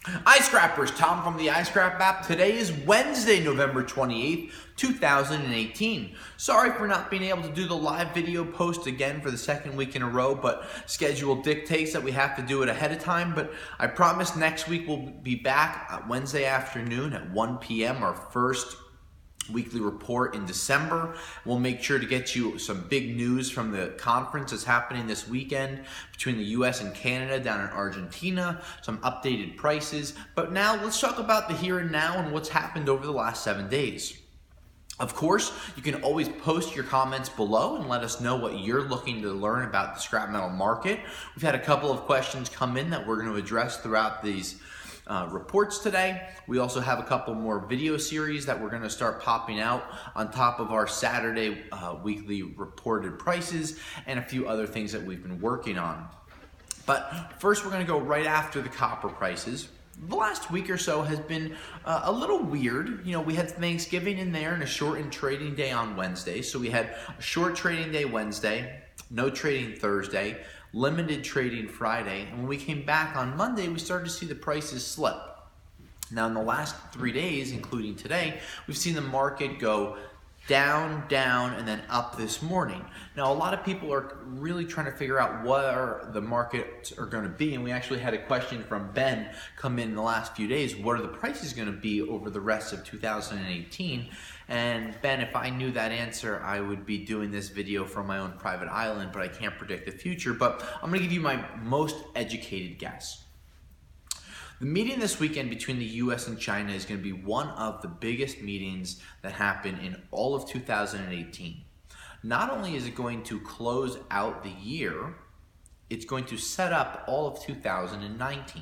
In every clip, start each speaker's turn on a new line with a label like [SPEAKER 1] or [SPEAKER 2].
[SPEAKER 1] iScrappers, Tom from the iScrap app. Today is Wednesday, November 28th, 2018. Sorry for not being able to do the live video post again for the second week in a row, but schedule dictates that we have to do it ahead of time. But I promise next week we'll be back Wednesday afternoon at 1 p.m., our first weekly report in December. We'll make sure to get you some big news from the conference that's happening this weekend between the US and Canada down in Argentina, some updated prices. But now let's talk about the here and now and what's happened over the last 7 days. Of course, you can always post your comments below and let us know what you're looking to learn about the scrap metal market. We've had a couple of questions come in that we're going to address throughout these reports today. We also have a couple more video series that we're going to start popping out on top of our Saturday weekly reported prices and a few other things that we've been working on. But first, we're going to go right after the copper prices. The last week or so has been a little weird. You know, we had Thanksgiving in there and a shortened trading day on Wednesday. So we had a short trading day Wednesday, no trading Thursday, limited trading Friday, and when we came back on Monday, we started to see the prices slip. Now, in the last 3 days, including today, we've seen the market go down, down, and then up this morning. Now, a lot of people are really trying to figure out where the markets are going to be, and we actually had a question from Ben come in the last few days. What are the prices going to be over the rest of 2018? And Ben, if I knew that answer, I would be doing this video from my own private island, but I can't predict the future. But I'm going to give you my most educated guess. The meeting this weekend between the US and China is going to be one of the biggest meetings that happen in all of 2018. Not only is it going to close out the year, it's going to set up all of 2019.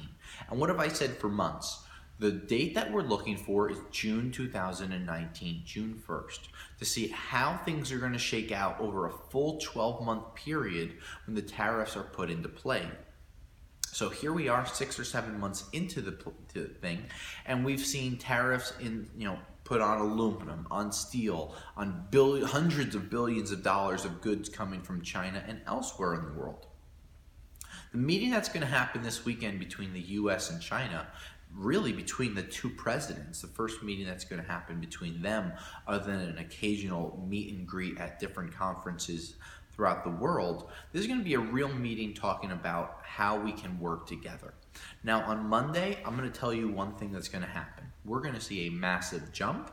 [SPEAKER 1] And what have I said for months? The date that we're looking for is June 2019, June 1st, to see how things are going to shake out over a full 12-month period when the tariffs are put into play. So here we are 6 or 7 months into the thing, and we've seen tariffs put on aluminum, on steel, on hundreds of billions of dollars of goods coming from China and elsewhere in the world. The meeting that's going to happen this weekend between the US and China, really between the two presidents, the first meeting that's going to happen between them, other than an occasional meet and greet at different conferences throughout the world, this is going to be a real meeting talking about how we can work together. Now, on Monday, I'm going to tell you one thing that's going to happen. We're going to see a massive jump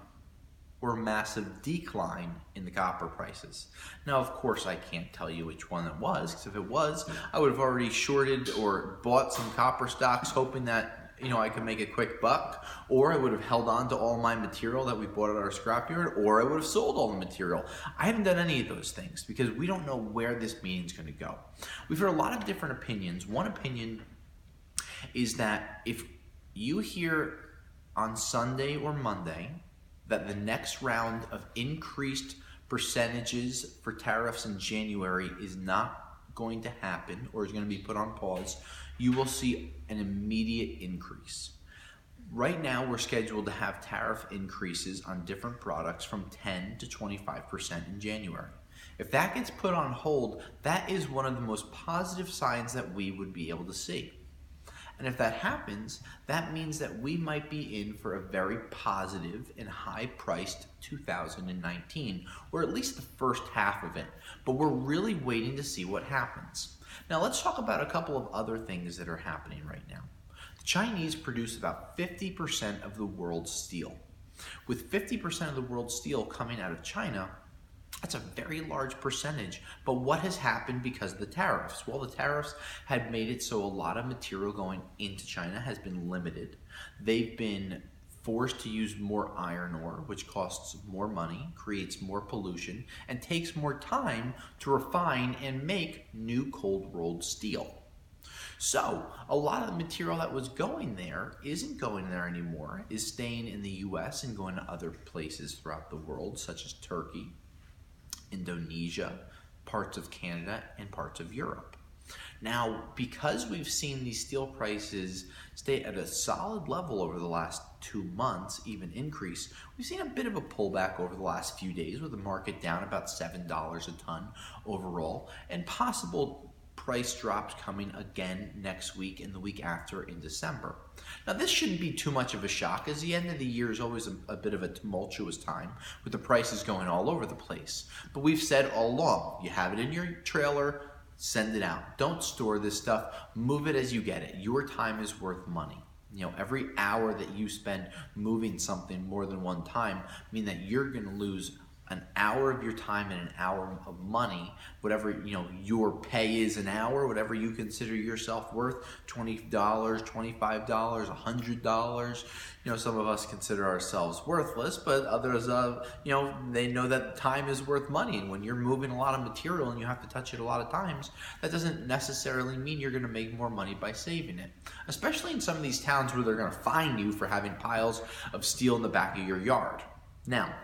[SPEAKER 1] or a massive decline in the copper prices. Now, of course, I can't tell you which one it was, because if it was, I would have already shorted or bought some copper stocks hoping that I could make a quick buck, or I would have held on to all my material that we bought at our scrapyard, or I would have sold all the material. I haven't done any of those things because we don't know where this meeting's going to go. We've heard a lot of different opinions. One opinion is that if you hear on Sunday or Monday that the next round of increased percentages for tariffs in January is not going to happen or is going to be put on pause, you will see an immediate increase. Right now, we're scheduled to have tariff increases on different products from 10 to 25% in January. If that gets put on hold, that is one of the most positive signs that we would be able to see. And if that happens, that means that we might be in for a very positive and high-priced 2019, or at least the first half of it. But we're really waiting to see what happens. Now, let's talk about a couple of other things that are happening right now. The Chinese produce about 50% of the world's steel. With 50% of the world's steel coming out of China, that's a very large percentage. But what has happened because of the tariffs? Well, the tariffs had made it so a lot of material going into China has been limited. They've been forced to use more iron ore, which costs more money, creates more pollution, and takes more time to refine and make new cold-rolled steel. So a lot of the material that was going there isn't going there anymore, is staying in the US and going to other places throughout the world, such as Turkey, Indonesia, parts of Canada, and parts of Europe. Now, because we've seen these steel prices stay at a solid level over the last 2 months, even increase, we've seen a bit of a pullback over the last few days with the market down about $7 a ton overall, and possible price drops coming again next week and the week after in December. Now this shouldn't be too much of a shock, as the end of the year is always a bit of a tumultuous time with the prices going all over the place. But we've said all along, you have it in your trailer, send it out. Don't store this stuff, move it as you get it. Your time is worth money. You know, every hour that you spend moving something more than one time mean that you're going to lose an hour of your time and an hour of money, whatever, you know, your pay is an hour, whatever you consider yourself worth, $20, $25, $100. You know, some of us consider ourselves worthless, but others, you know, they know that time is worth money. And when you're moving a lot of material and you have to touch it a lot of times, that doesn't necessarily mean you're going to make more money by saving it. Especially in some of these towns where they're going to fine you for having piles of steel in the back of your yard. Now,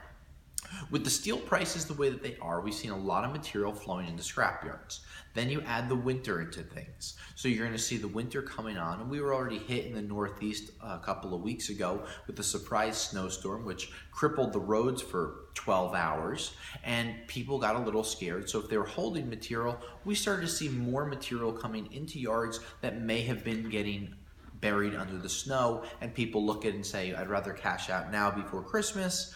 [SPEAKER 1] with the steel prices the way that they are, we've seen a lot of material flowing into scrap yards. Then you add the winter into things. So you're going to see the winter coming on, and we were already hit in the Northeast a couple of weeks ago with a surprise snowstorm which crippled the roads for 12 hours, and people got a little scared. So if they were holding material, we started to see more material coming into yards that may have been getting buried under the snow, and people look at it and say, I'd rather cash out now before Christmas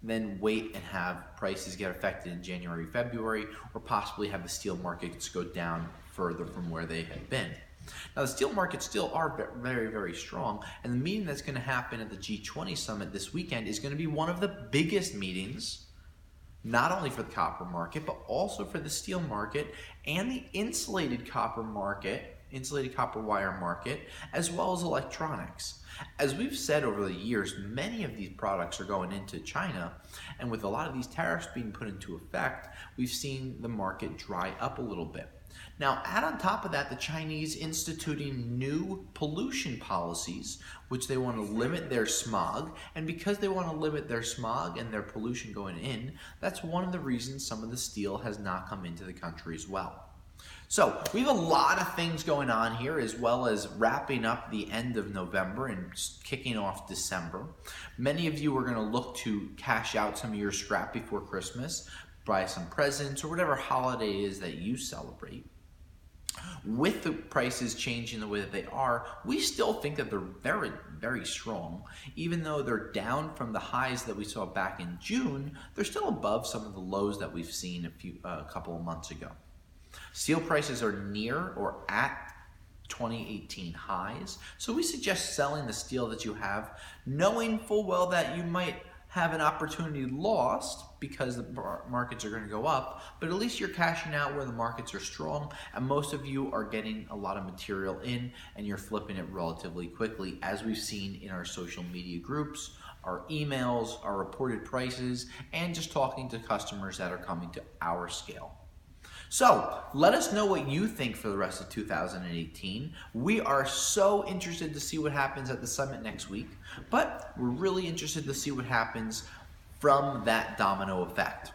[SPEAKER 1] then wait and have prices get affected in January, February, or possibly have the steel markets go down further from where they have been. Now, the steel markets still are very, very strong, and the meeting that's going to happen at the G20 summit this weekend is going to be one of the biggest meetings, not only for the copper market, but also for the steel market and the insulated copper market, insulated copper wire market, as well as electronics. As we've said over the years, many of these products are going into China, and with a lot of these tariffs being put into effect, we've seen the market dry up a little bit. Now, add on top of that, the Chinese instituting new pollution policies, which they want to limit their smog, and because they want to limit their smog and their pollution going in, that's one of the reasons some of the steel has not come into the country as well. So we have a lot of things going on here, as well as wrapping up the end of November and kicking off December. Many of you are going to look to cash out some of your scrap before Christmas, buy some presents, or whatever holiday it is that you celebrate. With the prices changing the way that they are, we still think that they're very, very strong. Even though they're down from the highs that we saw back in June, they're still above some of the lows that we've seen a couple of months ago. Steel prices are near or at 2018 highs, so we suggest selling the steel that you have, knowing full well that you might have an opportunity lost because the markets are going to go up, but at least you're cashing out where the markets are strong, and most of you are getting a lot of material in and you're flipping it relatively quickly, as we've seen in our social media groups, our emails, our reported prices, and just talking to customers that are coming to our scale. So let us know what you think for the rest of 2018. We are so interested to see what happens at the summit next week, but we're really interested to see what happens from that domino effect.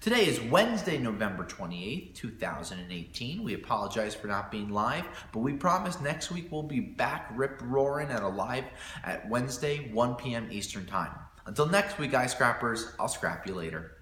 [SPEAKER 1] Today is Wednesday, November 28th, 2018. We apologize for not being live, but we promise next week we'll be back rip-roaring at a live at Wednesday, 1 p.m. Eastern Time. Until next week, iScrappers, I'll scrap you later.